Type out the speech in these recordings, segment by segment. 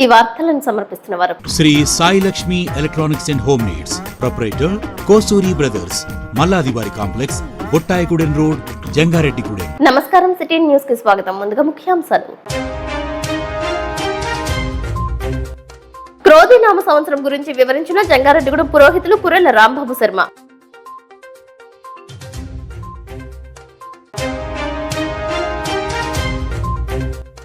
ఈ వార్తలను సమర్పిస్తున్న వారు Shri Sai Lakshmi electronics and home needs, proprietor Kosuri brothers, మల్లాదివారి కాంప్లెక్స్, బొట్టాయిగూడెం రోడ్, జంగారెడ్డిగూడెం. నమస్కారం, సిటీ న్యూస్ కి స్వాగతం. ముందుగా ముఖ్యాంశాలు. క్రోధి నామ సంవత్సరం గురించి వివరించిన జంగారెడ్డిగూడెం పురోహితులు పురెల రాంబాబు శర్మ.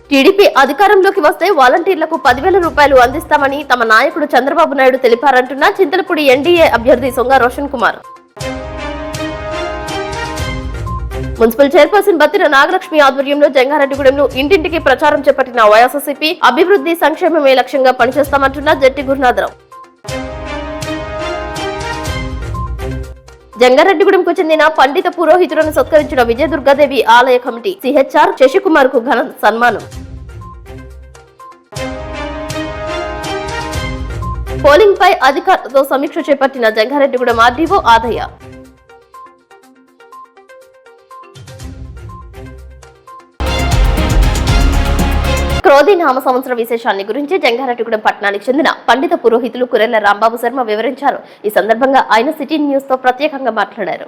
టీడీపీ అధికారంలోకి వస్తే వాలంటీర్లకు 10,000 రూపాయలు అందిస్తామని తమ నాయకుడు చంద్రబాబు నాయుడు తెలిపారంటున్న చింతలపూడి ఎన్డీఏ అభ్యర్థి సొంగ రోషన్ కుమార్. మున్సిపల్ చైర్పర్సన్ బత్తిన నాగలక్ష్మి ఆధ్వర్యంలో జంగారెడ్డిగూడెంలో ఇంటింటికి ప్రచారం చేపట్టిన వైఎస్ఆర్సీపీ అభివృద్ధి సంక్షేమమే లక్ష్యంగా పనిచేస్తామంటున్న జట్టి గురునాథరావు. జంగారెడ్డిగూడెంకు చెందిన పండిత పురోహితులను సత్కరించిన విజయదుర్గాదేవి ఆలయ కమిటీ సిహెచ్ఆర్ శశికుమార్ కు ఘన సన్మానం. పోలింగ్ పై అధికారులతో సమీక్ష చేపట్టిన జంగారెడ్డిగూడెం ఆర్డీఓ ఆదయ్య. క్రోధి నామ సంవత్సర విశేషాన్ని గురించి జంగారెడ్డిగూడెం పట్టణానికి చెందిన పండిత పురోహితులు కురెల రాంబాబు శర్మ వివరించారు. ఈ సందర్భంగా ఆయన సిటీ న్యూస్ తో ప్రత్యేకంగా మాట్లాడారు.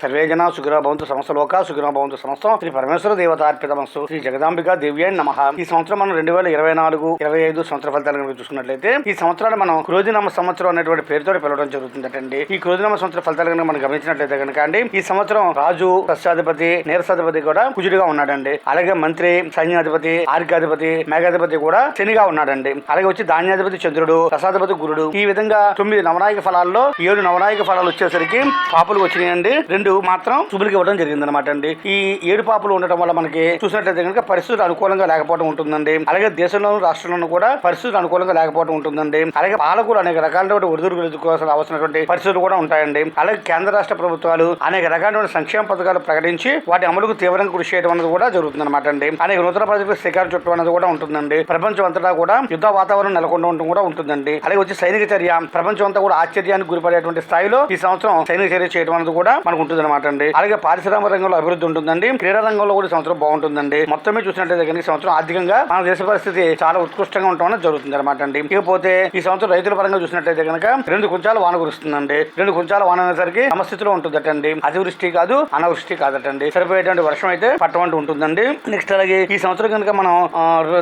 సర్వేజన సుఖినోభవంతు సంస్థలోక సుఖినోభవంతు సంస్థ శ్రీ పరమేశ్వర దేవతార్పితమస్తు శ్రీ జగదాంబిక దేవ్యాయ నమః. ఈ సంవత్సరం మనం 2024-25 సంవత్సర ఫలితాలను చూసుకున్నట్లయితే ఈ సంవత్సరాన్ని మనం క్రోధినామ సంవత్సరం అనేటువంటి పేరుతో పిలవడం జరుగుతుందటండి. ఈ క్రోధినామ సంవత్సర ఫలితాలు కనుక మనం గమనించినట్లయితే కనుక అండి, ఈ సంవత్సరం రాజు, సస్యాధిపతి, నీరసాధిపతి కూడా కుజుడిగా ఉన్నాడండి. అలాగే మంత్రి, సైన్యాధిపతి, ఆర్కాధిపతి, మేఘాధిపతి కూడా శనిగా ఉన్నాడండి. అలాగే వచ్చి ధాన్యాధిపతి చంద్రుడు, రసాధిపతి గురుడు. ఈ విధంగా 9 నవనాయక ఫలాల్లో 7 నవనాయక ఫలాలు వచ్చేసరికి పాపులు వచ్చినాయండి, 2 మాత్రం శుభులకి ఇవ్వడం జరిగింది అనమాట అండి. ఈ 7 పాపులు ఉండటం వల్ల మనకి చూసినట్లయితే కనుక పరిస్థితులు అనుకూలంగా లేకపోవడం ఉంటుందండి. అలాగే దేశంలోను రాష్ట్రంలోనూ కూడా పరిస్థితులు అనుకూలంగా లేకపోవడం ఉంటుందండి. అలాగే పాలకులు అనేక రకాలైన ఒడిదుడుకులు ఎదుర్కోవాల్సిన అవసరమైనటువంటి పరిస్థితులు కూడా ఉంటాయండి. అలాగే కేంద్ర రాష్ట్ర ప్రభుత్వాలు అనేక రకాలైన సంక్షేమ పథకాలు ప్రకటించి వాటి అమలుకు తీవ్రంగా కృషి చేయడం అనేది కూడా జరుగుతుంది అనమాట అండి. అనేక నూతన ప్రాజెక్టులు శ్రీకారం చుట్టడం అనేది కూడా ఉంటుందండి. ప్రపంచం అంతటా కూడా యుద్ధ వాతావరణం నెలకొంటూ ఉండడం కూడా ఉంటుందండి. అలాగే వచ్చి సైనిక చర్య ప్రపంచం అంతా కూడా ఆశ్చర్యానికి గురిపడేటువంటి స్థాయిలో ఈ సంవత్సరం సైనిక చర్య చేయడం అనేది కూడా మనకు ఉంటుంది అనమాట అండి. అలాగే పారిశ్రామిక రంగంలో అభివృద్ధి ఉంటుందండి. క్రీడా రంగంలో కూడా సంవత్సరం బాగుంటుందండి. మొత్తమే చూసినట్లయితే కనుక ఈ సంవత్సరం ఆర్థికంగా మన దేశ పరిస్థితి చాలా ఉత్కృష్టంగా ఉండడం జరుగుతుంది అనమాట అండి. ఇకపోతే ఈ సంవత్సరం రైతుల పరంగా చూసినట్లయితే కనుక 2 కొంచాల వాన కురుస్తుందండి. 2 కొంచాల వాన అనేసరికి సమస్థితిలో ఉంటుందటండి. అతివృష్టి కాదు, అనావృష్టి కాదటండి. సరిపోయేటువంటి వర్షం అయితే పట్టమంటూ ఉంటుందండి. నెక్స్ట్ అలాగే ఈ సంవత్సరం కనుక మనం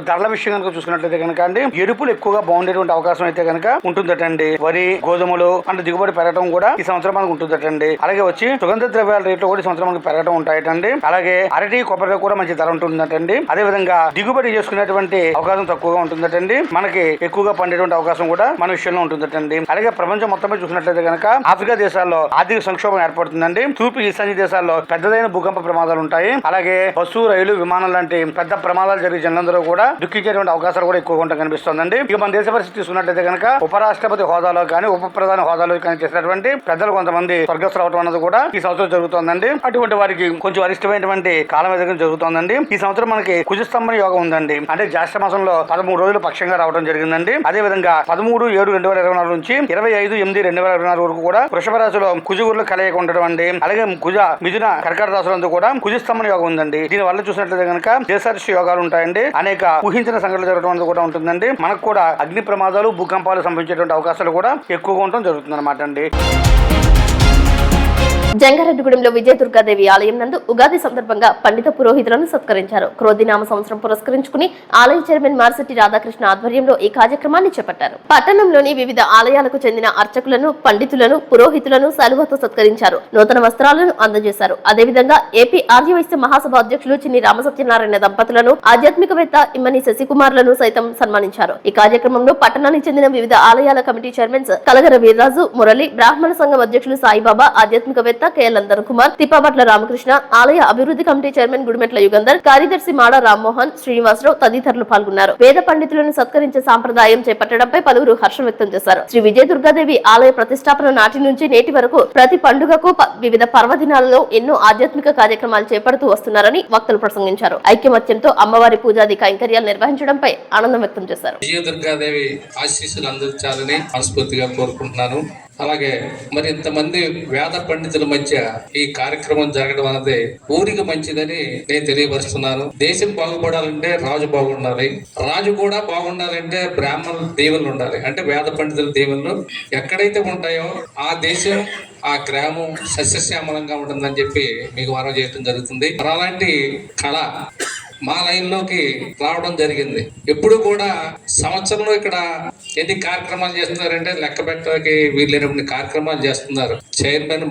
ధరల విషయం కనుక చూసుకున్నట్లయితే కనుక అండి, ఎరుపులు ఎక్కువగా బాగుండేటువంటి అవకాశం అయితే కనుక ఉంటుందటండి. వరి, గోధుమలు అంటే దిగుబడి పెరగడం కూడా ఈ సంవత్సరం మనకు ఉంటుందటండి. అలాగే వచ్చి సుగంధ ద్రవ్యాల రేట్లు కూడా ఈ సంవత్సరం మనకు పెరగడం ఉంటాయటండి. అలాగే అరటి, కొబ్బరి కూడా మంచి ధర ఉంటుందటండి. అదే విధంగా దిగుబడి చేసుకునేటువంటి అవకాశం తక్కువగా ఉంటుందటండి. మనకి ఎక్కువగా పండేటువంటి అవకాశం కూడా మన విషయంలో ఉంటుందటండి. అలాగే ప్రపంచం మొత్తం చూసినట్లయితే కనుక ఆఫ్రికా దేశాల్లో ఆర్థిక సంక్షోభం ఏర్పడుతుందండి. తూర్పు ఈశాన్య దేశాల్లో పెద్దదైన భూకంప ప్రమాదాలు ఉంటాయి. అలాగే బస్సు, రైలు, విమానం లాంటి పెద్ద ప్రమాదాలు జరిగే జనందరూ కూడా దుఃఖించేటువంటి అవకాశాలు కూడా ఎక్కువగా ఉంటాయి కనిపిస్తుందండి. ఇక మన దేశ పరిస్థితి చూసుకున్నట్లయితే కనుక ఉపరాష్ట్రపతి హోదాలో కానీ ఉప ప్రధాని హోదాలో కానీ చేసినటువంటి పెద్దలు కొంతమంది స్వర్గస్థులు అవడం అనేది కూడా ఈ సంవత్సరం జరుగుతుందండి. అటువంటి వారికి కొంచెం అరిష్టమైనటువంటి కాలం ఎదుగు జరుగుతుందండి. ఈ సంవత్సరం మనకి కుజస్తంభన యోగం ఉందండి. అంటే జ్యేష్ఠ మాసంలో 13 రోజులు పక్షంగా రావడం జరిగిందండి. అదే విధంగా 13/7/2024 నుంచి 25/8/2024 వరకు కూడా వృషభ రాశిలో కుజగురులు కలయిక ఉండడం అండి. అలాగే కుజ, మిథున, కర్కాటక రాశులందు కూడా కుజస్తంభన యోగం ఉందండి. దీని వల్ల చూసినట్లయితే కనుక దేశారిష్ట యోగాలు ఉంటాయండి. అనేక ఊహించిన సంఘటనలు జరగడం అనేది కూడా ఉంటుందండి. మనకు కూడా అగ్ని ప్రమాదాలు, భూకంపాలు సంభవించేటువంటి అవకాశాలు కూడా ఎక్కువగా ఉండడం జరుగుతుంది అనమాట అండి. జంగారెడ్డిగూడెంలో విజయదుర్గాదేవి ఆలయం నందు ఉగాది సందర్భంగా పండిత పురోహితులను సత్కరించారు. క్రోధినామ సంవత్సరం పురస్కరించుకుని ఆలయ చైర్మన్ మార్సిటి రాధాకృష్ణ ఆధ్వర్యంలో ఈ కార్యక్రమాన్ని చేపట్టారు. పట్టణంలోని వివిధ ఆలయాలకు చెందిన అర్చకులను, పండితులను, పురోహితులను శాలువాతో సత్కరించారు. నూతన వస్త్రాలను అందజేశారు. అదేవిధంగా ఏపీ ఆర్యవైశ్య మహాసభ అధ్యక్షులు చిన్ని రామసత్యనారాయణ దంపతులను, ఆధ్యాత్మికవేత్త ఇమ్మని శశికుమార్లను సైతం సన్మానించారు. ఈ కార్యక్రమంలో పట్టణానికి చెందిన వివిధ ఆలయాల కమిటీ చైర్మన్స్ కలగర వీర్రాజు, మురళి, బ్రాహ్మణ సంఘం అధ్యక్షులు సాయిబాబా, ఆధ్యాత్మికవేత్త కేఎల్ కుమార్, తిప్పాపట్ల రామకృష్ణ, ఆలయ అభివృద్ధి కమిటీ చైర్మన్ గుడిమెట్ల యుగంధర్, కార్యదర్శి మాడ రామ్మోహన్, శ్రీనివాసరావు తదితరులు పాల్గొన్నారు. వేద పండితులను సత్కరించే సాంప్రదాయం చేపట్టడంపై పలువురు హర్షం వ్యక్తం చేశారు. శ్రీ విజయదుర్గాదేవి ఆలయ ప్రతిష్టాపన నాటి నుంచి నేటి వరకు ప్రతి పండుగకు వివిధ పర్వదినాలలో ఎన్నో ఆధ్యాత్మిక కార్యక్రమాలు చేపడుతూ వస్తున్నారని వక్తలు ప్రసంగించారు. ఐక్యమత్యంతో అమ్మవారి పూజాది కైంకర్యాలు నిర్వహించడంపై ఆనందం వ్యక్తం చేశారు. విజయదుర్గాదేవి ఆశీస్సులు అందించాలని మనస్ఫూర్తిగా కోరుకుంటున్నాను. అలాగే మరి ఇంతమంది వేద పండితుల మధ్య ఈ కార్యక్రమం జరగడం అనేది ఊరికి మంచిదని నేను తెలియపరుస్తున్నాను. దేశం బాగుపడాలంటే రాజు బాగుండాలి, రాజు కూడా బాగుండాలంటే బ్రాహ్మణుల దీవెనలు ఉండాలి. అంటే వేద పండితుల దీవెనలు ఎక్కడైతే ఉంటాయో ఆ దేశం ఆ గ్రామం సస్యశ్యామలంగా ఉంటుందని చెప్పి మీకు మనవి చేయడం జరుగుతుంది. అలాంటి కళ మా లైన్లోకి రావడం జరిగింది. ఎప్పుడు కూడా సంవత్సరంలో ఇక్కడ ఎన్ని కార్యక్రమాలు చేస్తున్నారంటే లెక్క పెట్టడానికి వీళ్ళైనటువంటి కార్యక్రమాలు చేస్తున్నారు. చైర్మన్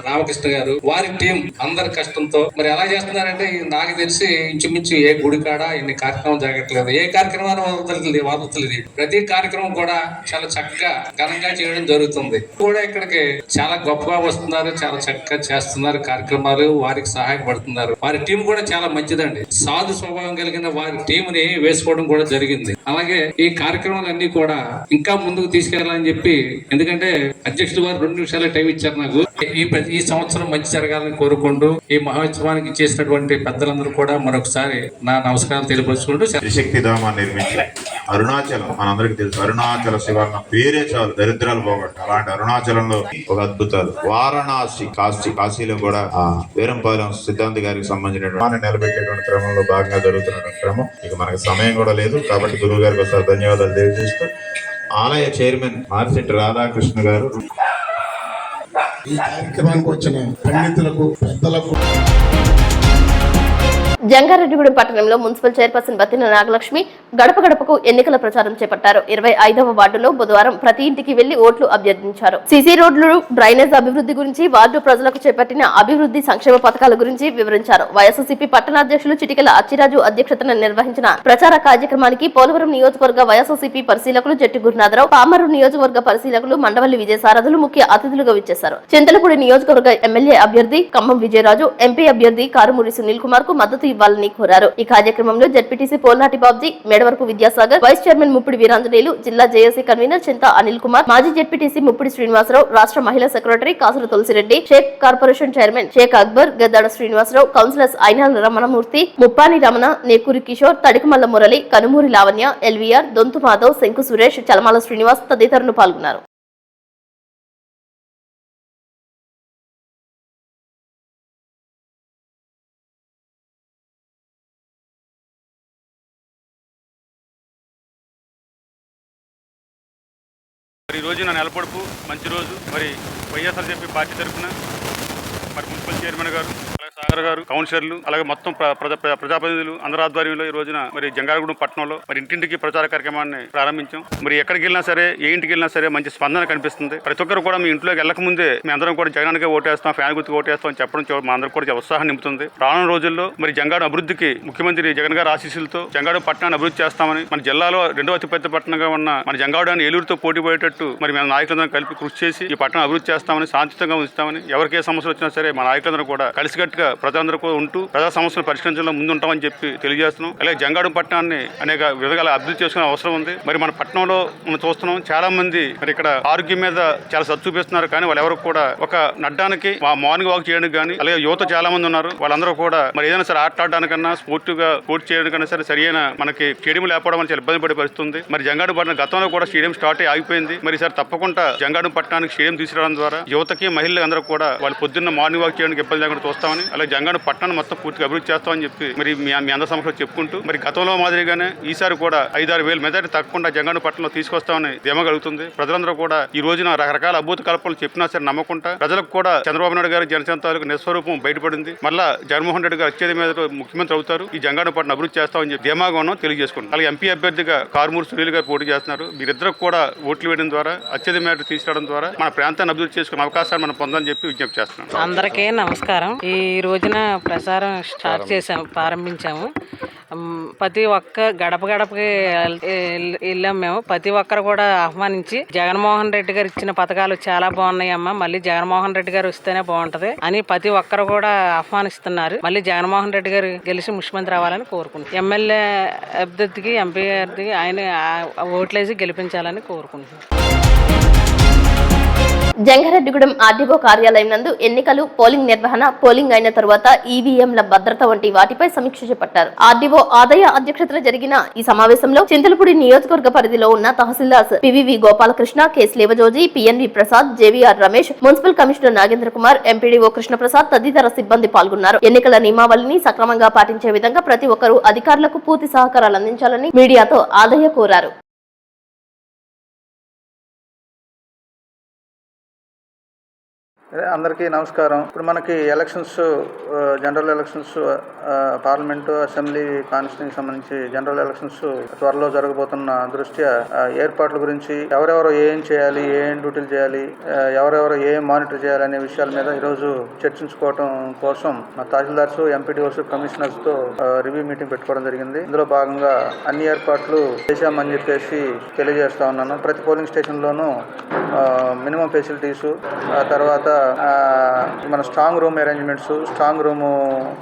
రామకృష్ణ గారు, వారి టీం అందరి కష్టంతో మరి ఎలా చేస్తున్నారంటే నాకు తెలిసి ఇంచుమించు ఏ గుడి కాడ ఎన్ని కార్యక్రమాలు జరగట్లేదు, ఏ కార్యక్రమాలు వదలలేదు. ప్రతి కార్యక్రమం కూడా చాలా చక్కగా ఘనంగా చేయడం జరుగుతుంది. కూడా ఇక్కడికి చాలా గొప్పగా వస్తున్నారు, చాలా చక్కగా చేస్తున్నారు కార్యక్రమాలు, వారికి సహాయపడుతున్నారు. వారి టీం కూడా చాలా మంచిదండి. సాధు స్వభావం కలిగిన వారి టీంని వేసుకోవడం కూడా జరిగింది. అలాగే ఈ కార్యక్రమాలన్నీ కూడా ఇంకా ముందుకు తీసుకెళ్లాలని చెప్పి, ఎందుకంటే అధ్యక్షులు వారు 2 నిమిషాల టైం ఇచ్చారు నాకు. ఈ సంవత్సరం మంచి జరగాలని కోరుకుంటూ ఈ మహోత్సవానికి చేసినటువంటి పెద్దలందరూ కూడా మరొకసారి నా నమస్కారాలు తెలియపరుచుకుంటూ శక్తి ధామాన్ని నిర్మించి అరుణాచలం, మనందరికీ తెలుసు అరుణాచల శివన్న పేరే చాలు దరిద్రాలు పోగొట్టు. అలాంటి అరుణాచలంలో ఒక అద్భుతాలు వారణాసి, కాశీలో కూడా వీరంపాలెం సిద్ధాంతి గారికి సంబంధించినటువంటి నిలబెట్టేటువంటి క్రమంలో భాగంగా జరుగుతున్న క్రమం. ఇక మనకి సమయం కూడా లేదు కాబట్టి గురువు గారికి ఒకసారి ధన్యవాదాలు తెలియజేస్తూ ఆలయ చైర్మన్ మార్సిటి రాధాకృష్ణ గారు ఈ కార్యక్రమానికి వచ్చిన పండితులకు, పెద్దలకు. జంగారెడ్డిగూడెం పట్టణంలో మున్సిపల్ చైర్పర్సన్ బత్తిన నాగలక్ష్మి గడప గడపకు ఎన్నికల ప్రచారం చేపట్టారు. 25వ వార్డులో బుధవారం ప్రతి ఇంటికి వెళ్లి ఓట్లు అభ్యర్థించారు. సీసీ రోడ్లు, డ్రైనేజ్ అభివృద్ధి గురించి, వార్డు ప్రజలకు చేపట్టిన అభివృద్ధి సంక్షేమ పథకాల గురించి వివరించారు. వైఎస్ఆర్సీపీ పట్టణాధ్యక్షులు చిటికెల అచ్చిరాజు అధ్యక్షతన నిర్వహించిన ప్రచార కార్యక్రమానికి పోలవరం నియోజకవర్గ వైఎస్ఆర్సీపీ పరిశీలకులు జట్టి గురునాథరావు, పామరు నియోజకవర్గ పరిశీలకులు మండవల్లి విజయసారథులు ముఖ్య అతిథులుగా విచ్చేశారు. చింతలపూడి నియోజకవర్గ ఎమ్మెల్యే అభ్యర్థి ఖమ్మం విజయరాజు, ఎంపీ అభ్యర్థి కారుమూరి సునీల్ కుమార్ కు మద్దతు ఇవ్వాలని కోరారు. ఈ కార్యక్రమంలో ZPTC Polnati Babji, Medavarapu Vidyasagar, vice chairman Muppidi Veeranjaneyulu, జిల్లా జేఏసీ కన్వీనర్ చింత అనిల్ కుమార్, మాజీ జడ్పీటీసీ ముప్పిడి శ్రీనివాసరావు, రాష్ట్ర మహిళా secretary Kasula Tulasireddy, Shaik corporation chairman Shaik Akbar, Gaddada Srinivasarao, councillors Ayinala Ramanamurthy, Muppani Ramana, Nekuri Kishore, Tadikamalla Murali, Kanumuri Lavanya, LVR, Donthu Madhav, Shanku Suresh, Chalamala Srinivas తదితరులు పాల్గొన్నారు. మరి ఈ రోజున నెలపొడుపు మంచి రోజు. మరి వైఎస్ఆర్సీపీ పార్టీ తరఫున మరి మున్సిపల్ చైర్మన్ గారు, అలాగే సాగర్ గారు, కౌన్సిలర్లు, అలాగే మొత్తం ప్రజాప్రతినిధులు అందరి ఆధ్వర్యంలో ఈ రోజున మరి జంగారెడ్డిగూడెం పట్టణంలో మరి ఇంటింటికి ప్రచార కార్యక్రమాన్ని ప్రారంభించాం. మరి ఎక్కడికి వెళ్ళినా సరే, ఏ ఇంటికి వెళ్ళినా సరే మంచి స్పందన కనిపిస్తుంది. ప్రతి ఒక్కరు కూడా మీ ఇంట్లోకి వెళ్ళక ముందే మీ అందరం కూడా జగనానికే ఓటేస్తాం, ఫ్యాన్ గుర్తుకు ఓటేస్తాం అని చెప్పడం మా అందరూ కూడా ఉత్సాహం నింపుతుంది. రానున్న రోజుల్లో మరి జంగాడు అభివృద్ధికి ముఖ్యమంత్రి జగన్ గారి ఆశీస్సులతో జంగాడు పట్టణాన్ని అభివృద్ధి చేస్తామని, మన జిల్లాలో 2వ అతిపెద్ద పట్టణంగా ఉన్న మన జంగాడు ఏలూరుతో పోటీ పోయేటట్టు మరి మన నాయకులందరం కలిపి కృషి చేసి ఈ పట్టణం అభివృద్ధి చేస్తామని, శాంతియుతంగా ఉంచుతామని, ఎవరికి ఏ సమస్యలు వచ్చినా సరే మా నాయకులందరూ కూడా కలిసికట్టుగా ప్రజలందరూ కూడా ఉంటూ ప్రజా సమస్యలు పరిష్కరించడంలో ముందుంటామని చెప్పి తెలియజేస్తున్నాం. అలాగే జంగాడు పట్టణాన్ని అనేక విధాలుగా అభివృద్ధి చేసుకునే అవసరం ఉంది. మరి మన పట్టణంలో మనం చూస్తున్నాం, చాలా మంది మరి ఇక్కడ ఆరోగ్యం మీద చాలా సత్తు చూపిస్తున్నారు, కానీ వాళ్ళు ఎవరు కూడా ఒక నడ్డానికి మార్నింగ్ వాక్ చేయడానికి కానీ, అలాగే యువత చాలా మంది ఉన్నారు, వాళ్ళందరూ కూడా మరి ఏదైనా సరే ఆటలాడడానికన్నా స్పోర్ట్స్ చేయడానికన్నా సరే సరైన మనకి స్టేడియం లేకపోవడం వల్ల చాలా ఇబ్బంది పడే పరిస్థితుంది. మరి జంగాడు పట్టణ గతంలో కూడా స్టేడియం స్టార్ట్ ఆగిపోయింది. మరి సార్ తప్పకుండా జంగాడు పట్టణానికి స్టేడియం తీసుకురావడం ద్వారా యువతకి, మహిళలు అందరూ కూడా వాళ్ళు పొద్దున్న మార్నింగ్ వాక్ చేయడానికి ఇబ్బంది లేకుండా చూస్తామని, అలాగే జంగాడు పట్టణాన్ని మొత్తం పూర్తిగా అభివృద్ధి చేస్తామని చెప్పి మరి మీ అందరి సమస్యలు చెప్పుకుంటూ మరి గతంలో మాదిరిగానే ఈసారి కూడా 5-6 వేల మెజారిటీ తప్పకుండా జంగాడు పట్టణంలో తీసుకొస్తామని ధీమా కలుగుతుంది. ప్రజలందరూ కూడా ఈ రోజున రకరకాల అద్భుత కల్పనలు చెప్పినా సరే నమ్మకుండా ప్రజలకు కూడా చంద్రబాబు నాయుడు గారు జనసేన తాలూకు నిస్వరూపం బయటపడింది. మళ్ళా జగన్మోహన్ రెడ్డి గారు వచ్చేది మీద ముఖ్యమంత్రి అవుతారు, ఈ జంగాడు పట్టణం అభివృద్ధి చేస్తామని చెప్పి ధీమాగా ఉన్నాం తెలియజేసుకుంటాం. అలాగే ఎంపీ అభ్యర్థిగా కారుమూరి సునీల్ గారు పోటీ చేస్తున్నారు. మీరిద్దరు కూడా ఓట్లు వేయడం ద్వారా, అత్యధిక మేరకు తీసుకురావడం ద్వారా మన ప్రాంతాన్ని అభివృద్ధి చేసుకునే అవకాశాన్ని మనం పొందాలని చెప్పి విజ్ఞప్తి చేస్తున్నాం. అందరికీ నమస్కారం. ఈ రోజున ప్రసారం స్టార్ట్ చేసాము, ప్రారంభించాము. ప్రతి ఒక్క గడపకి వెళ్ళాం మేము. ప్రతి ఒక్కరు కూడా ఆహ్వానించి జగన్మోహన్ రెడ్డి గారు ఇచ్చిన పథకాలు చాలా బాగున్నాయి అమ్మ, మళ్ళీ జగన్మోహన్ రెడ్డి గారు వస్తేనే బాగుంటది అని ప్రతి ఒక్కరు కూడా ఆహ్వానిస్తున్నారు. మళ్ళీ జగన్మోహన్ రెడ్డి గారు గెలిచి ముఖ్యమంత్రి అవ్వాలని కోరుకుంటున్నాం. ఎమ్మెల్యే అభ్యర్థికి, ఎంపీ అభ్యర్థికి ఆయన ఓట్లేసి గెలిపించాలని కోరుకుంటున్నాం. జంగారెడ్డిగూడెం ఆర్డీఓ కార్యాలయం నందు ఎన్నికలు, పోలింగ్ నిర్వహణ, పోలింగ్ అయిన తరువాత ఈవీఎంల భద్రత వంటి వాటిపై సమీక్ష చేపట్టారు. ఆర్డీఓ ఆదయ అధ్యక్షతన జరిగిన ఈ సమావేశంలో చింతలపూడి నియోజకవర్గ పరిధిలో ఉన్న తహసీల్దార్స్ పివివి గోపాలకృష్ణ, కె శ్లేవజోజి, PNV Prasad, JVR Ramesh, municipal commissioner Nagendra Kumar, MPDO Krishnaprasad తదితర సిబ్బంది పాల్గొన్నారు. ఎన్నికల నియమావళిని సక్రమంగా పాటించే విధంగా ప్రతి ఒక్కరూ అధికారులకు పూర్తి సహకారాలు అందించాలని మీడియాతో ఆదయ కోరారు. అందరికీ నమస్కారం. ఇప్పుడు మనకి elections, general elections, parliament, assembly కాన్స్టిట్యూన్సీకి సంబంధించి జనరల్ ఎలక్షన్స్ త్వరలో జరగబోతున్న దృష్ట్యా ఏర్పాట్ల గురించి ఎవరెవరు ఏం చేయాలి, ఏం డ్యూటీలు చేయాలి, ఎవరెవరు ఏం మానిటర్ చేయాలి అనే విషయాల మీద ఈరోజు చర్చించుకోవడం కోసం మా తహసీల్దార్స్, ఎంపీడీఓస్, కమిషనర్స్ తో రివ్యూ మీటింగ్ పెట్టుకోవడం జరిగింది. ఇందులో భాగంగా అన్ని ఏర్పాట్లు చేశామని చెప్పేసి తెలియజేస్తా ఉన్నాను. ప్రతి పోలింగ్ స్టేషన్ లోనూ మినిమం ఫెసిలిటీస్, తర్వాత మన strong room arrangements, strong room,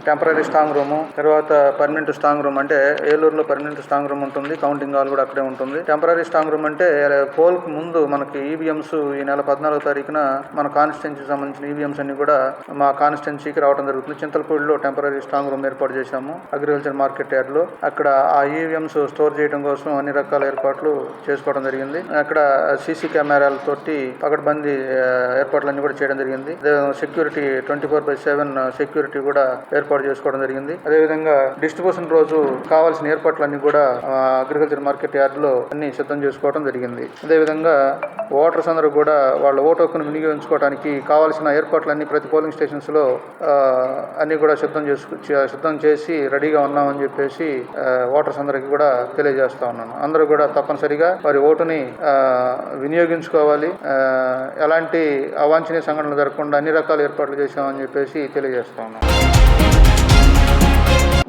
temporary strong room, తర్వాత పర్మనెంట్ స్ట్రాంగ్ రూమ్. అంటే ఏలూరులో పర్మనెంట్ స్ట్రాంగ్ రూమ్ ఉంటుంది, కౌంటింగ్ హాల్ కూడా అక్కడే ఉంటుంది. టెంపరీ స్ట్రాంగ్ రూమ్ అంటే పోల్ కు ముందు మనకి ఈవీఎంస్ ఈ నెల 14వ తారీఖున మన కాన్స్టిట్యున్సీకి సంబంధించిన ఈవీఎంస్ అన్ని కూడా మా కాన్స్టిట్యున్సీకి రావడం జరుగుతుంది. చింతలపూడిలో టెంపరీ స్ట్రాంగ్ రూమ్ ఏర్పాటు చేశాము అగ్రికల్చర్ మార్కెట్ యార్డ్ లో. అక్కడ ఆ ఈవీఎంస్ స్టోర్ చేయడం కోసం అన్ని రకాల ఏర్పాట్లు చేసుకోవడం జరిగింది. అక్కడ సీసీ కెమెరాలతోటి పకడ్బందీ ఏర్పాట్లన్నీ కూడా చేయడం జరిగింది. సెక్యూరిటీ 24/7 సెక్యూరిటీ కూడా ఏర్పాటు చేసుకోవడం జరిగింది. అదేవిధంగా డిస్ట్రిబ్యూషన్ రోజు కావాల్సిన ఏర్పాట్లన్నీ కూడా అగ్రికల్చర్ మార్కెట్ యార్డ్ లో అన్ని సిద్ధం చేసుకోవడం జరిగింది. అదేవిధంగా ఓటర్స్ అందరూ కూడా వాళ్ళ ఓటు హక్కును వినియోగించుకోవడానికి కావాల్సిన ఏర్పాట్లన్నీ ప్రతి పోలింగ్ స్టేషన్స్ లో అన్ని కూడా సిద్ధం చేసి రెడీగా ఉన్నామని చెప్పేసి ఓటర్స్ అందరికి కూడా తెలియజేస్తా ఉన్నాను. అందరూ కూడా తప్పనిసరిగా వారి ఓటుని వినియోగించుకోవాలి. ఎలాంటి అవాంఛనీయ సంఘటనలు జరగకుండా అన్ని రకాల ఏర్పాట్లు చేశామని చెప్పేసి తెలియజేస్తా ఉన్నాం.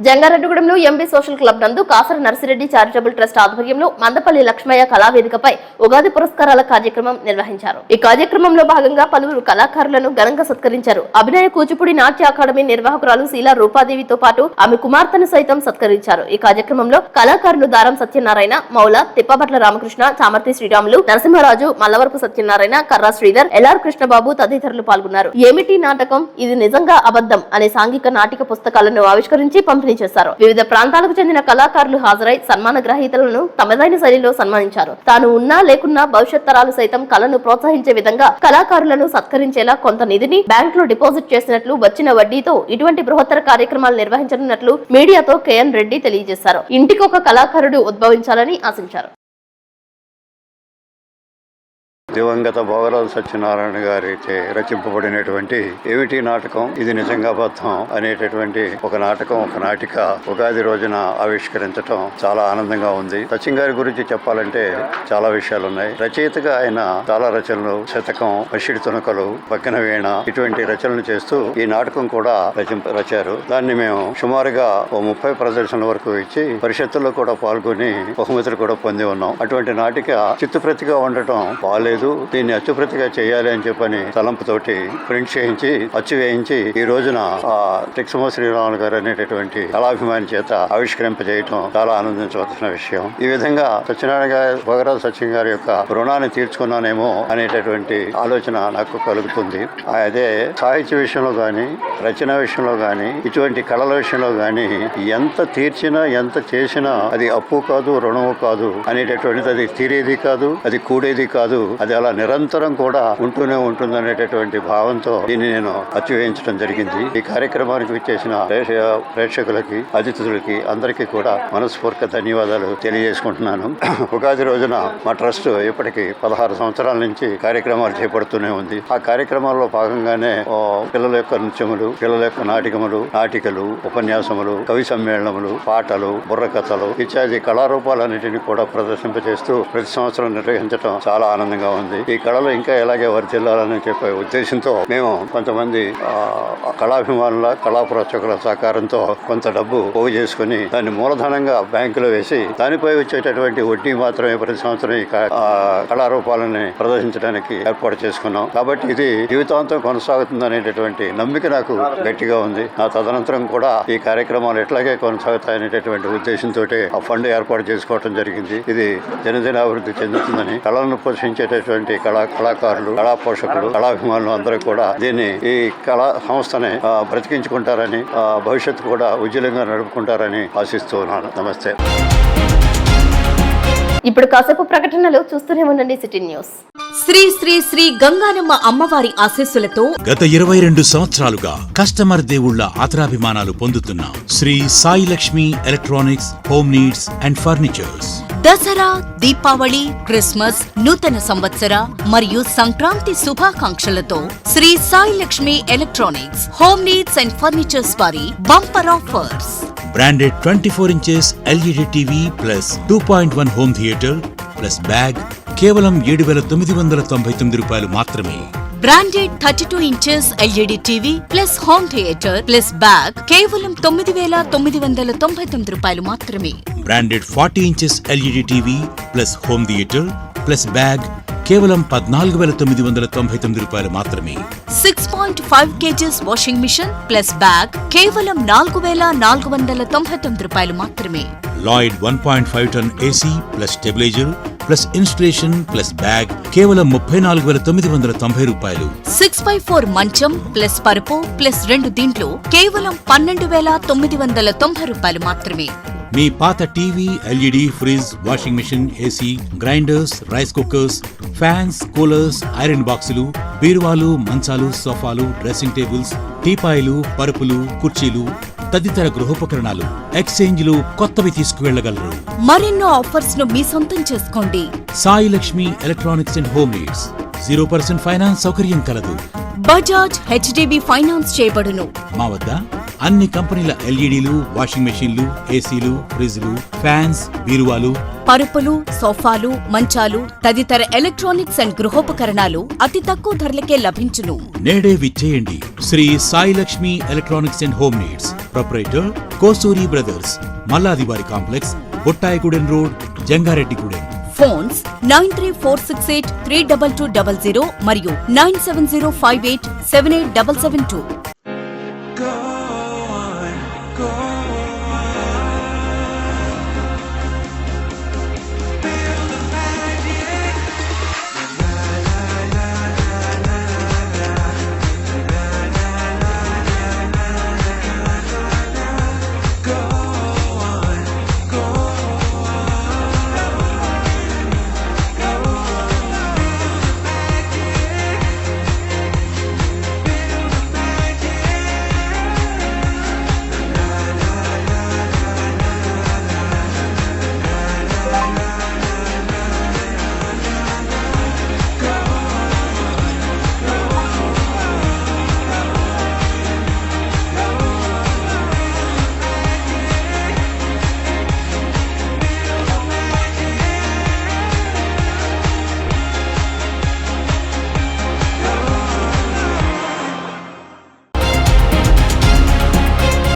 జంగారెడ్డిగూడెంలో ఎంబీ సోషల్ క్లబ్ నందు కాసర నర్సిరెడ్డి చారిటబుల్ ట్రస్ట్ ఆధ్వర్యంలో మందపల్లి లక్ష్మయ్య కళావేదికపై ఉగాది పురస్కారాల కార్యక్రమం నిర్వహించారు. ఈ కార్యక్రమంలో భాగంగా పలువురు కళాకారులను ఘనంగా సత్కరించారు. అభినయ కూచిపూడి నాట్య అకాడమీ నిర్వాహకురాలు శీలా రూపాదేవితో పాటు ఆమె కుమార్తెను సైతం సత్కరించారు. ఈ కార్యక్రమంలో కళాకారులు దారం సత్యనారాయణ, మౌల, తిప్పబట్ల రామకృష్ణ, చామర్తి శ్రీరాములు, నరసింహరాజు, మల్లవరపు సత్యనారాయణ, కర్రా శ్రీధర్, ఎల్ఆర్ కృష్ణబాబు తదితరులు పాల్గొన్నారు. ఏమిటి నాటకం, ఇది నిజంగా అబద్ధం అనే సాంఘిక నాటిక పుస్తకాలను ఆవిష్కరించి పంపిణీ చేశారు. వివిధ ప్రాంతాలకు చెందిన కళాకారులు హాజరై సన్మాన గ్రహీతలను తమదైన శైలిలో సన్మానించారు. తాను ఉన్నా లేకున్నా భవిష్యత్ తరాలు సైతం కళను ప్రోత్సహించే విధంగా కళాకారులను సత్కరించేలా కొంత నిధిని బ్యాంక్ లో డిపాజిట్ చేసినట్లు, వచ్చిన వడ్డీతో ఇటువంటి బృహత్తర కార్యక్రమాలు నిర్వహించనున్నట్లు మీడియాతో కేఎన్ రెడ్డి తెలియజేశారు. ఇంటికి ఒక కళాకారుడు ఉద్భవించాలని ఆశించారు. దివంగత భోగరాజు సత్యనారాయణ గారికి రచింపబడినటువంటి ఏమిటి నాటకం, ఇది నిజంగా అబద్ధం అనేటటువంటి ఒక నాటకం, ఒక నాటిక ఉగాది రోజున ఆవిష్కరించడం చాలా ఆనందంగా ఉంది. సచిన్ గారి గురించి చెప్పాలంటే చాలా విషయాలు ఉన్నాయి. రచయితగా ఆయన చాలా రచనలు, శతకం, పసిడి తునకలు, బక్కెన వీణ ఇటువంటి రచనలు చేస్తూ ఈ నాటకం కూడా రచారు. దాన్ని మేము సుమారుగా 30 ప్రదర్శనల వరకు ఇచ్చి పరిషత్తుల్లో కూడా పాల్గొని బహుమతులు కూడా పొంది ఉన్నాం. అటువంటి నాటిక చిత్తుప్రతిగా ఉండటం బాలేదు. దీన్ని అచ్చుప్రతిగా చేయాలి అని చెప్పని తలంపుతోటి ప్రింట్ చేయించి అచ్చు వేయించి ఈ రోజున టెక్సమో శ్రీరాములు గారు అనేటటువంటి కళాభిమాని చేత ఆవిష్కరింపజేయటం చాలా ఆనందించవలసిన విషయం. ఈ విధంగా సత్యనారాయణ గారు, భోగరాజు సత్యం గారి యొక్క రుణాన్ని తీర్చుకున్నానేమో అనేటటువంటి ఆలోచన నాకు కలుగుతుంది. అదే సాహిత్య విషయంలో గాని, రచన విషయంలో గాని, ఇటువంటి కళల విషయంలో గాని ఎంత తీర్చినా, ఎంత చేసినా అది అప్పు కాదు, రుణము కాదు అనేటటువంటిది. అది తీరేది కాదు, అది కూడేది కాదు, అది అలా నిరంతరం కూడా ఉంటూనే ఉంటుంది అనేటటువంటి భావంతో దీన్ని నేను అచ్చువేయించడం జరిగింది. ఈ కార్యక్రమానికి విచ్చేసిన ప్రేక్షకులకి, అతిథులకి అందరికీ కూడా మనస్ఫూర్తిక ధన్యవాదాలు తెలియజేసుకుంటున్నాను. ఉగాది రోజున మా ట్రస్ట్ ఇప్పటికి 16 సంవత్సరాల నుంచి కార్యక్రమాలు చేపడుతూనే ఉంది. ఆ కార్యక్రమాల్లో భాగంగానే పిల్లల యొక్క నృత్యములు, పిల్లల యొక్క నాటికలు, ఉపన్యాసములు, కవి సమ్మేళనములు, పాటలు, బుర్రకథలు ఇత్యాది కళారూపాలన్నింటినీ కూడా ప్రదర్శింపజేస్తూ ప్రతి సంవత్సరం నిర్వహించడం చాలా ఆనందంగా ఉంది. ఈ కళలు ఇంకా ఎలాగే వర్ధిల్లాలని చెప్పే ఉద్దేశంతో మేము కొంతమంది కళాభిమానుల, కళా ప్రోత్సాహకుల సహకారంతో కొంత డబ్బు పోగు చేసుకుని దాన్ని మూలధనంగా బ్యాంకులో వేసి దానిపై వచ్చేటటువంటి వడ్డీ మాత్రమే ప్రతి సంవత్సరం ఈ కళారూపాలని ప్రదర్శించడానికి ఏర్పాటు చేసుకున్నాం. కాబట్టి ఇది జీవితాంతం కొనసాగుతుంది అనేటటువంటి నమ్మిక నాకు గట్టిగా ఉంది. ఆ తదనంతరం కూడా ఈ కార్యక్రమాలు ఎట్లాగే కొనసాగుతాయనేటటువంటి ఉద్దేశంతో ఆ ఫండ్ ఏర్పాటు చేసుకోవడం జరిగింది. ఇది దినదిన అభివృద్ధి చెందుతుందని, కళలను పోషించేటటువంటి ఉన్నటువంటి కళాకారులు, కళా పోషకులు, కళాభిమానులు అందరూ కూడా దీన్ని ఈ కళా సంస్థని బ్రతికించుకుంటారని, భవిష్యత్తు కూడా ఉజ్వలంగా నడుపుకుంటారని ఆశిస్తూ ఉన్నాను. నమస్తే. ఇప్పుడు కాసేపు ప్రకటనలు చూస్తూనే ఉండండి సిటీ న్యూస్. శ్రీ శ్రీ శ్రీ గంగానమ్మ అమ్మవారి ఆశీస్సులతో గత 22 సంవత్సరాలుగా కస్టమర్ దేవుళ్ల ఆదరాభిమానాలు పొందుతున్న Shri Sai Lakshmi electronics, home needs and furnitures Dasara, Deepavali, Christmas, నూతన సంవత్సర మరియు సంక్రాంతి శుభాకాంక్షలతో Shri Sai Lakshmi electronics, home needs and furnitures వారి bumper offers. Branded 24 inches LED TV plus 2.1 home theatre plus bag కేవలం 7,999 రూపాయలు మాత్రమే. Branded 32 inches LED TV plus home theatre plus bag కేవలం 9,999 రూపాయలు మాత్రమే. Branded 40 inches LED TV plus home theatre plus bag కేవలం 14,999 రూపాయలు మాత్రమే. 6.5 kgs washing machine plus bag కేవలం 4,499 రూపాయలు మాత్రమే. Lloyd 1.5 ton AC plus stabiliser plus installation plus bag కేవలం 34,990 రూపాయలు. 6x4 మంచం ప్లస్ పరుపు ప్లస్ 2 దీంట్లో కేవలం 12,990 రూపాయలు మాత్రమే. మీ పాత TV, LED, fridge, washing machine, AC, grinders, rice cookers, fans, coolers, iron బాక్సులు, బీరువాలు, మంచాలు, సోఫాలు, డ్రెస్సింగ్ టేబుల్స్, టీపాయిలు, పరుపులు, కుర్చీలు తదితర గృహోపకరణాలు ఎక్స్చేంజ్లు కొత్తవి తీసుకువెళ్లగలరు. మరెన్నో ఆఫర్స్ ను మీ సొంతం చేసుకోండి. Sai Lakshmi electronics and home needs 0% finance సౌకర్యం కలదు. బజాజ్ హెచ్డిబి ఫైనాన్స్ చేయబడును. మా వద్ద అన్ని కంపెనీల ఎల్ఈడీలు, వాషింగ్ మెషీన్లు, ఏసీలు, ఫ్రిజ్లు, ఫ్యాన్స్, బీరువాలు, పరుపులు, సోఫాలు, మంచాలు తదితర ఎలక్ట్రానిక్స్ అండ్ గృహోపకరణాలు అతి తక్కువ ధరలకే లభించును. నేడే విచ్చేయండి. Shri Sai Lakshmi electronics and home needs, proprietor Kosuri brothers, మల్లాదివారి complex, Bottayigudem road, Jangareddygudem. Phones 9346832200 మరియు 9705878772.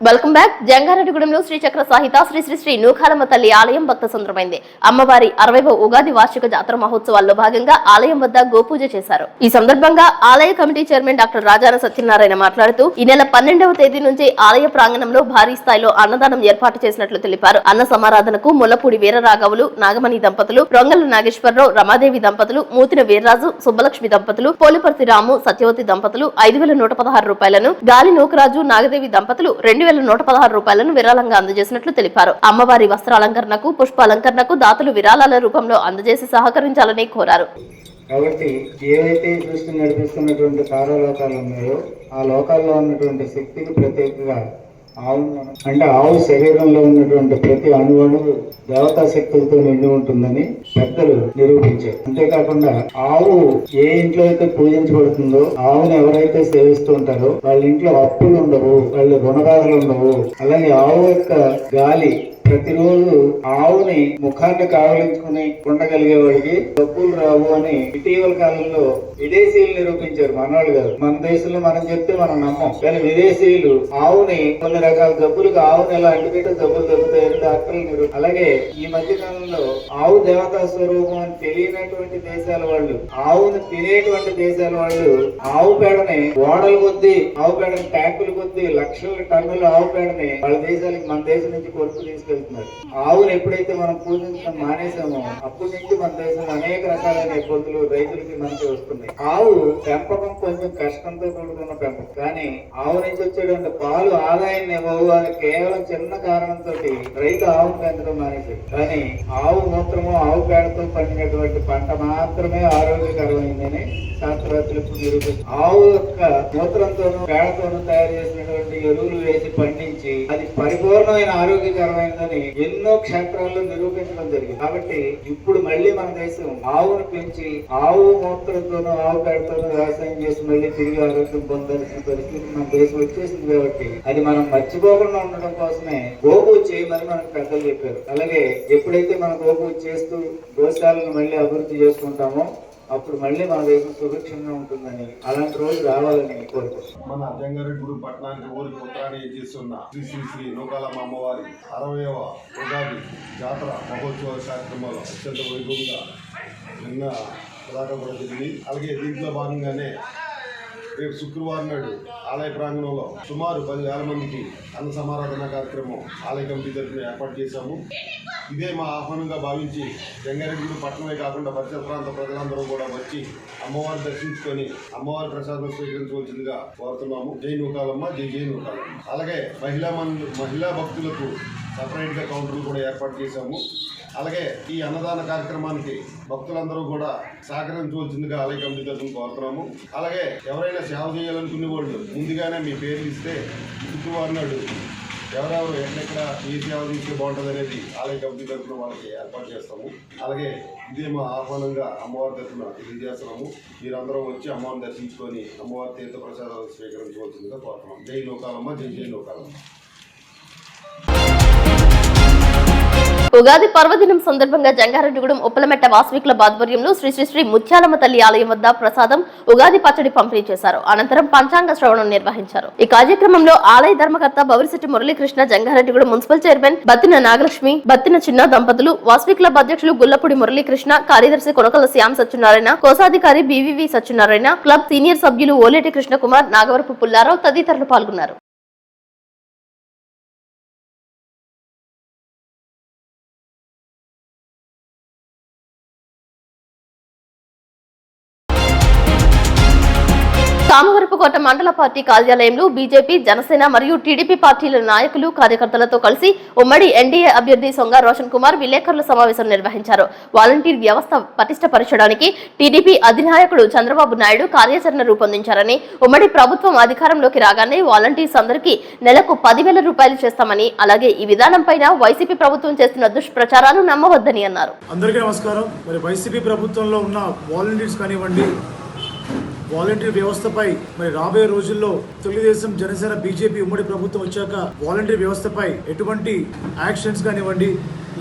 Welcome back. జంగారెడ్డిగూడెంలో శ్రీ చక్ర సాహిత శ్రీ శ్రీ శ్రీ నూకాలమ్మ తల్లి ఆలయం భక్త సంద్రమైంది. అమ్మవారి 60వ ఉగాది వార్షిక జాతర మహోత్సవాల్లో భాగంగా ఆలయం వద్ద గోపూజ చేశారు. ఈ సందర్భంగా ఆలయ committee chairman doctor Rajana Satyanarayana మాట్లాడుతూ ఈ నెల 12వ తేదీ నుంచి ఆలయ ప్రాంగణంలో భారీ స్థాయిలో అన్నదానం ఏర్పాటు చేసినట్లు తెలిపారు. అన్న సమారాధనకు ముల్లపూడి వీరరాఘవులు, నాగమణి దంపతులు, రొంగల నాగేశ్వరరావు, రమాదేవి దంపతులు, మూతిన వీర్రాజు, సుబ్బలక్ష్మి దంపతులు, పోలిపర్తి రాము, సత్యవతి దంపతులు 5,116 రూపాయలను, గాలి నూకరాజు, నాగదేవి దంపతులు 2,116 రూపాయలను విరాళంగా అందజేసినట్లు తెలిపారు. అమ్మవారి వస్త్రాలంకరణకు, పుష్పాలంకరణకు దాతలు విరాళాల రూపంలో అందజేసి సహకరించాలని కోరారు. కాబట్టి ఏవైతే సృష్టి నడిపిస్తున్నటువంటి తారాలోకాలు ఉన్నాయో ఆ లోకాల్లో ఉన్నటువంటి శక్తికి ప్రత్యేకంగా ఆవు అంటే ఆవు శరీరంలో ఉన్నటువంటి ప్రతి అణువణువు దేవతా శక్తులతో నిండి ఉంటుందని పెద్దలు నిరూపించారు. అంతేకాకుండా ఆవు ఏ ఇంట్లో అయితే పూజించబడుతుందో, ఆవును ఎవరైతే సేవిస్తూ ఉంటారో వాళ్ళ ఇంట్లో అప్పులు ఉండవు, వాళ్ళ రుణబాధలు ఉండవు. అలాగే ఆవు యొక్క గాలి ప్రతిరోజు ఆవుని ముఖాన్ని కావలించుకుని ఉండగలిగే వాడికి డబ్బులు రావు అని ఇటీవల కాలంలో విదేశీయులు నిరూపించారు. మనవాళ్ళు కాదు. మన దేశంలో మనం చెప్తే మనం నమ్మం, కానీ విదేశీయులు ఆవుని కొన్ని రకాల జబ్బులకు ఆవుని ఎలా అంటిపెట్టే జబ్బులు దొరుకుతాయని డాక్టర్లు అలాగే ఈ మధ్య కాలంలో ఆవు దేవతా స్వరూపం అని తెలియనటువంటి దేశాల వాళ్ళు, ఆవును తినేటువంటి దేశాల వాళ్ళు ఆవు పేడని ఓడలు కొద్దీ, ఆవు పేడని ట్యాంకులు కొద్దీ లక్షల టన్నుల ఆవు పేడని వాళ్ళ దేశాలకి మన దేశం నుంచి కొడుకు తీసుకెళ్తారు. వెళ్తున్నారు. ఆవును ఎప్పుడైతే మనం పూజించడం మానేసామో అప్పటి నుంచి మన దేశంలో అనేక రకాలైన ఇబ్బందులు రైతులకి మనకి వస్తున్నాయి. ఆవు పెంపకం కొంచెం కష్టంతో కూడుకున్న పెంపకం, కానీ ఆవు నుంచి వచ్చేటువంటి పాలు ఆదాయాన్ని ఇవ్వవు అని కేవలం చిన్న కారణంతో రైతు ఆవు పెంచడం మానేసాడు. కానీ ఆవు మూత్రము ఆవు పేడతో పండినటువంటి పంట మాత్రమే ఆరోగ్యకరమైందని శాస్త్రవేత్తలు నిరూపిస్తారు. ఆవు యొక్క మూత్రంతోనూ పేడతోనూ తయారు చేసినటువంటి ఎరువులు వేసి పండించి అది పరిపూర్ణమైన ఆరోగ్యకరమైనదని ఎన్నో క్షేత్రాల్లో నిరూపించడం జరిగింది. కాబట్టి ఇప్పుడు మళ్ళీ మన దేశం ఆవును పెంచి ఆవు మూత్రంతోనూ ఆవు పేడతోనూ వ్యవసాయం చేసి మళ్ళీ తిరిగి ఆరోగ్యం పొందాల్సిన పరిస్థితి మన దేశం వచ్చేసింది. కాబట్టి అది మనం మర్చిపోకుండా ఉండడం కోసమే గోపూజ చేయమని మనకు పెద్దలు చెప్పారు. అలాగే ఎప్పుడైతే మనం గోపూజ చేస్తూ గోశాలను మళ్ళీ అభివృద్ధి చేసుకుంటామో అప్పుడు మళ్ళీ మన దేశం సురక్షంగా ఉంటుందని, అలాంటి రోజు రావాలని కోరుకుంటున్నాం. మన జంగారెడ్డి పట్టణానికి ఊరికి ఉత్తరాన్ని చేస్తున్న శ్రీ శ్రీ శ్రీ నూకాలమ్మ అమ్మవారి 60వ ఉగాది జాతర మహోత్సవ కార్యక్రమాలు అత్యంత వైభవంగా నిన్న దాకా కూడా జరిగింది. అలాగే దీంట్లో భాగంగానే రేపు శుక్రవారం నాడు ఆలయ ప్రాంగణంలో సుమారు 10,000 మందికి అన్న సమారాధన కార్యక్రమం ఆలయ కమిటీ తరఫున ఏర్పాటు చేశాము. ఇదే మా ఆహ్వానంగా భావించి జంగారెడ్డి పట్టణమే కాకుండా పరిసర ప్రాంత ప్రజలందరూ కూడా వచ్చి అమ్మవారిని దర్శించుకొని అమ్మవారి ప్రసాదం స్వీకరించవలసిందిగా కోరుతున్నాము. జై నూకాలమ్మ, జై జై నూకాలమ్మ. అలాగే మహిళా భక్తులకు సపరేట్గా కౌంటర్లు కూడా ఏర్పాటు చేశాము. అలాగే ఈ అన్నదాన కార్యక్రమానికి భక్తులందరూ కూడా సహకరించవలసిందిగా ఆలయ కమిటీ తరఫున కోరుతున్నాము. అలాగే ఎవరైనా సేవ చేయాలనుకునే వాళ్ళు ముందుగానే మీ పేర్లు ఇస్తే శుక్రవారం నాడు ఎవరెవరు ఎక్కడెక్కడ ఏ సేవ చేస్తే బాగుంటుంది అనేది ఆలయ కమిటీ తరఫున వాళ్ళకి ఏర్పాటు చేస్తాము. అలాగే ఇదే మా ఆహ్వానంగా అమ్మవారి తరఫున తెలియజేస్తున్నాము. మీరందరూ వచ్చి అమ్మవారిని దర్శించుకొని అమ్మవారి తీర్థ ప్రసాదాలు స్వీకరించవలసిందిగా కోరుతున్నాం. జై నూకాలమ్మ, జై జై నూకాలమ్మ. ఉగాది పర్వదినం సందర్భంగా జంగారెడ్డిగూడెం ఉప్పలమెట్ట వాసవి క్లబ్ ఆధ్వర్యంలో శ్రీ శ్రీ శ్రీ ముత్యాలమ్మ తల్లి ఆలయం వద్ద ప్రసాదం ఉగాది పచ్చడి పంపిణీ చేశారు. అనంతరం పంచాంగ శ్రవణం నిర్వహించారు. ఈ కార్యక్రమంలో ఆలయ ధర్మకర్త బవిరిశెట్టి మురళీకృష్ణ, జంగారెడ్డిగూడెం మున్సిపల్ చైర్మన్ బత్తిన నాగలక్ష్మి, బత్తిన చిన్న దంపతులు, వాసవి క్లబ్ అధ్యక్షులు గుల్లపూడి మురళీకృష్ణ, కార్యదర్శి కొనకల శ్యామ్ సత్యనారాయణ, కోశాధికారి బివివి సత్యనారాయణ, క్లబ్ సీనియర్ సభ్యులు ఓలేటి కృష్ణకుమార్, నాగవరపు పుల్లారావు తదితరులు పాల్గొన్నారు. కామవరపుకోట మండల పార్టీ కార్యాలయంలో బీజేపీ, జనసేన మరియు టీడీపీ పార్టీల నాయకులు, కార్యకర్తలతో కలిసి ఉమ్మడి ఎన్డీఏ అభ్యర్థి సొంగ రోషన్ కుమార్ విలేకరుల సమావేశం నిర్వహించారు. వాలంటీర్ వ్యవస్థ పటిష్టపరచడానికి టీడీపీ అధినాయకుడు చంద్రబాబు నాయుడు కార్యాచరణ రూపొందించారని, ఉమ్మడి ప్రభుత్వం అధికారంలోకి రాగానే వాలంటీర్స్ అందరికీ నెలకు 10,000 రూపాయలు చేస్తామని, అలాగే ఈ విధానంపైన వైసీపీ ప్రభుత్వం చేస్తున్న దుష్ప్రచారాలు నమ్మవద్దని అన్నారు. అందరికీ నమస్కారం. మరి వైసీపీ ప్రభుత్వంలో ఉన్న వాలంటీర్స్ కానివ్వండి, వాలంటీర్ వ్యవస్థపై మరి రాబోయే రోజుల్లో తెలుగుదేశం, జనసేన, బీజేపీ ఉమ్మడి ప్రభుత్వం వచ్చాక వాలంటీర్ వ్యవస్థపై ఎటువంటి యాక్షన్స్ కానివ్వండి,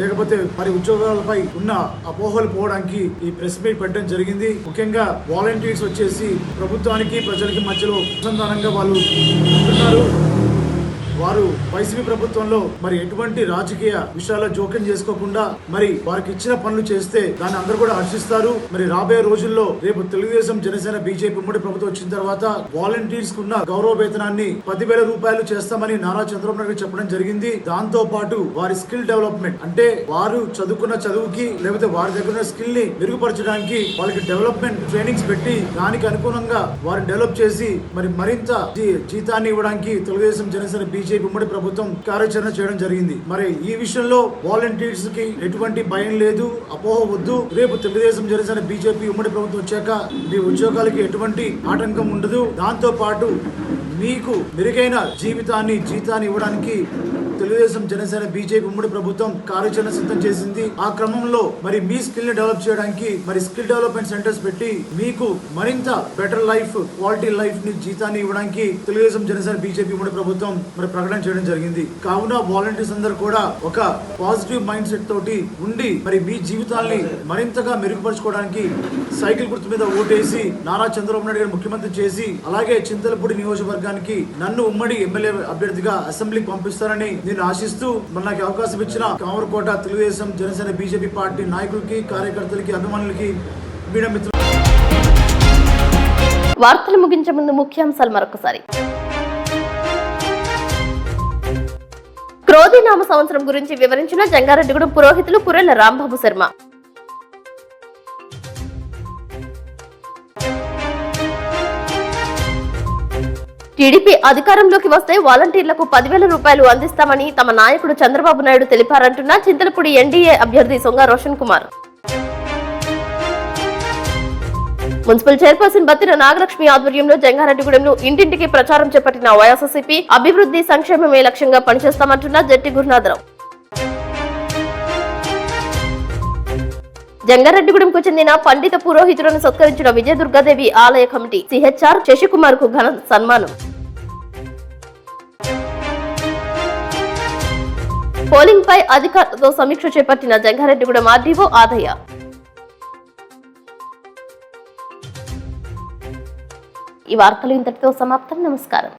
లేకపోతే మరి ఉద్యోగాలపై ఉన్న అపోహలు పోవడానికి ఈ ప్రెస్ మీట్ పెట్టడం జరిగింది. ముఖ్యంగా వాలంటీర్స్ వచ్చేసి ప్రభుత్వానికి ప్రజలకి మధ్యలో అనుసంధానంగా వాళ్ళు ఉంటున్నారు. వారు వైసీపీ ప్రభుత్వంలో మరి ఎటువంటి రాజకీయ విషయాల్లో జోక్యం చేసుకోకుండా మరి వారికి ఇచ్చిన పనులు చేస్తే దాన్ని అందరూ కూడా హర్షిస్తారు. మరి రాబోయే రోజుల్లో రేపు తెలుగుదేశం, జనసేన, బీజేపీ ఉమ్మడి ప్రభుత్వం వచ్చిన తర్వాత వాలంటీర్స్ కున్న గౌరవ వేతనాన్ని 10,000 రూపాయలు చేస్తామని నారా చంద్రబాబు నాయుడు చెప్పడం జరిగింది. దాంతో పాటు వారి స్కిల్ డెవలప్మెంట్, అంటే వారు చదువుకున్న చదువుకి లేకపోతే వారి దగ్గర స్కిల్ ని మెరుగుపరచడానికి వాళ్ళకి డెవలప్మెంట్ ట్రైనింగ్స్ పెట్టి దానికి అనుగుణంగా వారిని డెవలప్ చేసి మరి మరింత జీతాన్ని ఇవ్వడానికి తెలుగుదేశం, జనసేన, బీజేపీ ఉమ్మడి ప్రభుత్వం కార్యాచరణ చేయడం జరిగింది. మరి ఈ విషయంలో వాలంటీర్స్ కి ఎటువంటి భయం లేదు, అపోహ వద్దు. రేపు తెలుగుదేశం, జనసేన, బీజేపీ ఉమ్మడి ప్రభుత్వం వచ్చాక మీ ఉద్యోగాలకి ఎటువంటి ఆటంకం ఉండదు. దాంతో పాటు మీకు మెరుగైన జీతాన్ని ఇవ్వడానికి తెలుగుదేశం, జనసేన, బీజేపీ ఉమ్మడి ప్రభుత్వం కార్యాచరణ సిద్ధం చేసింది. ఆ క్రమంలో మరి మీ స్కిల్ ని డెవలప్ చేయడానికి మరి స్కిల్ డెవలప్మెంట్ సెంటర్స్ పెట్టి మీకు మరింత బెటర్ లైఫ్, క్వాలిటీ లైఫ్ ని జీతాన్ని ఇవ్వడానికి తెలుగుదేశం, జనసేన, బీజేపీ ఉమ్మడి ప్రభుత్వం మరి ప్రకటన చేయడం జరిగింది. కావున వాలంటీర్స్ అందరూ కూడా ఒక పాజిటివ్ మైండ్ సెట్ తోటి ఉండి మరి మీ జీవితాల్ని మరింతగా మెరుగుపరచుకోవడానికి సైకిల్ గుర్తు మీద ఓటేసి నారా చంద్రబాబు నాయుడు గారు ముఖ్యమంత్రి చేసి, అలాగే చింతలపూడి నియోజకవర్గానికి నన్ను ఉమ్మడి ఎమ్మెల్యే అభ్యర్థిగా అసెంబ్లీకి పంపిస్తారని నేను ఆశిస్తూ నాకు అవకాశం ఇచ్చిన కామరకోట తెలుగుదేశం, జనసేన, బీజేపీ పార్టీ నాయకులకి, కార్యకర్తలకి, అభిమానులకి, మీడియా మిత్రులు. వార్తలు ముగించే ముందు ముఖ్యాంశాలు మరొకసారి. క్రోధి నామ సంవత్సరం గురించి వివరించిన జంగారెడ్డిగూడెం పురోహితులు పురెల రాంబాబు శర్మ. టీడీపీ అధికారంలోకి వస్తే వాలంటీర్లకు 10,000 రూపాయలు అందిస్తామని తమ నాయకుడు చంద్రబాబు నాయుడు తెలిపారంటున్న చింతలపూడి ఎన్డీఏ అభ్యర్థి సొంగ రోషన్ కుమార్. మున్సిపల్ చైర్పర్సన్ బత్తిన నాగలక్ష్మి ఆధ్వర్యంలో జంగారెడ్డిగూడెంలో ఇంటింటికి ప్రచారం చేపట్టిన వైఎస్ఆర్సీపీ అభివృద్ధి సంక్షేమమే లక్ష్యంగా పనిచేస్తామంటున్న జట్టి గురునాథరావు. జంగారెడ్డిగూడెంకు చెందిన పండిత పురోహితులను సత్కరించిన విజయదుర్గాదేవి ఆలయ కమిటీ సిహెచ్ఆర్ శశికుమార్ కు ఘన సన్మానం. పోలింగ్ పై అధికారులతో సమీక్ష చేపట్టిన జంగారెడ్డిగూడెం ఆర్డీఓ ఆదయ్య. ఈ వార్తలు ఇంతటితో సమాప్తం. నమస్కారం.